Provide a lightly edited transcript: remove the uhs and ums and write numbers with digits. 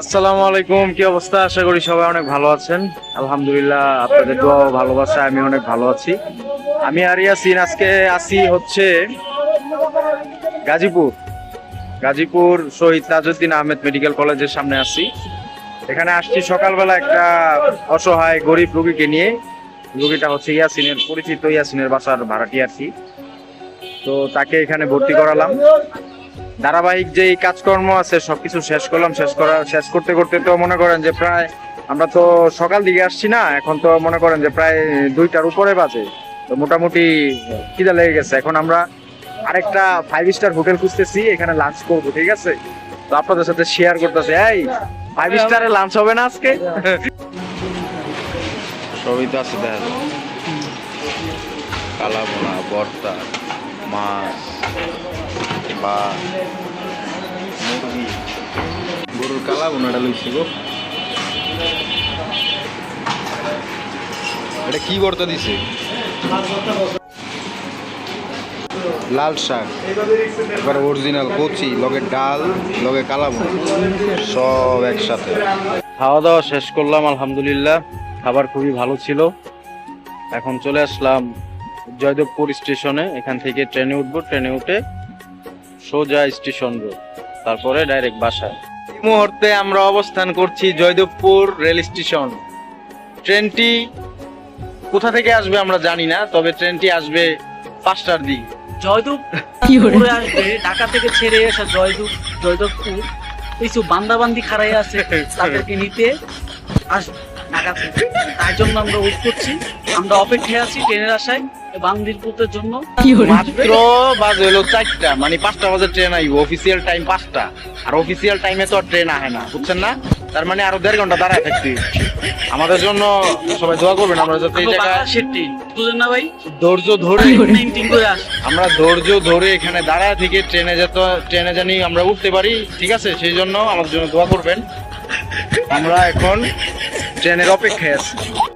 আসসালামু আলাইকুম, কি অবস্থা? আশা করি সবাই অনেক ভালো আছেন। আলহামদুলিল্লাহ, আপনাদের দোয়া ও ভালোবাসায় আমি অনেক ভালো আছি। আমি আর ইয়াসিন আজকে আসি হচ্ছে গাজীপুর। গাজীপুর শহীদ তাজউদ্দিন আহমেদ মেডিকেল কলেজের সামনে আছি। এখানে আসছি সকালবেলা একটা অসহায় গরিব রোগীকে নিয়ে। রোগীটা হচ্ছে ইয়াসিনের পরিচিত, ইয়াসিনের বাসার ভাড়াটি আর কি। তো তাকে এখানে ভর্তি করালাম। ধারাবাহিক যে কাজকর্ম আছে সবকিছু শেষ করলাম। শেষ করতে করতে তো মনে করেন যে প্রায় আমরা তো সকাল দিকে আসছি না, এখন তো মনে করেন যে প্রায় 2টার উপরে বাজে। তো মোটামুটি খিদা লেগে গেছে। এখন আমরা আরেকটা 5 স্টার হোটেল খুঁজতেছি, এখানে লাঞ্চ করবো, ঠিক আছে? তো আপনাদের সাথে শেয়ার করতেছি। এই 5 স্টারে লাঞ্চ হবে না আজকে? সবই তো আছে, দেখা যায় কালাবোনা, ভর্তা, মাছ বা মুরগি, গরুর কালাবোনাটা লইছি গো। এটা কি ভর্তা দিছে? লাল শাক, এবার অরিজিনাল কচি, লগে ডাল, লগে কালাবোনা, সব একসাথে। খাওয়া দাওয়া শেষ করলাম, আলহামদুলিল্লাহ। খাবার খুবই ভালো ছিল। এখন চলে আসলাম জয়দেবপুর স্টেশনে। এখান থেকে ট্রেনে উঠবো, ট্রেনে উঠে সোজা স্টেশন রোড, তারপরে ডাইরেক্ট বাসায়। এই মুহূর্তে আমরা অবস্থান করছি জয়দেবপুর রেল স্টেশন। ট্রেনটি কোথা থেকে আসবে আমরা জানি না, তবে ট্রেনটি আসবে 5টার দিকে। জয়দেবপুরে আসবে, ঢাকা থেকে ছেড়ে আসা জয়দেবপুর কিছু বান্দাবান্দি খাড়াই আছে, তাদেরকে নিতে আসবে ঢাকা থেকে। তাই জন্য আমরা ওয়েট করছি, আমরা অপেক্ষায় আছি ট্রেনের আশায় বান্দিরপুরের জন্য। মাত্র বাজে হলো 4টা, মানে 5টা বাজে ট্রেন আইব। অফিসিয়াল টাইম 5টা, আর অফিসিয়াল টাইমে তো ট্রেন আহে না, বুঝছেন না? তার মানে আরো 1.5 ঘন্টা দাঁড়ায় থাকতে। আমাদের জন্য সবাই দোয়া করবেন, আমরা যাতে এই জায়গায় বুঝলেন না ভাই, ধৈর্য ধরে মেইনটেইন করে আসি। আমরা ধৈর্য ধরে এখানে দাঁড়ায় থেকে ট্রেনে জানি আমরা উঠতে পারি, ঠিক আছে? সেই জন্য আমাদের জন্য দোয়া করবেন। আমরা এখন ট্রেনের অপেক্ষায় আছি।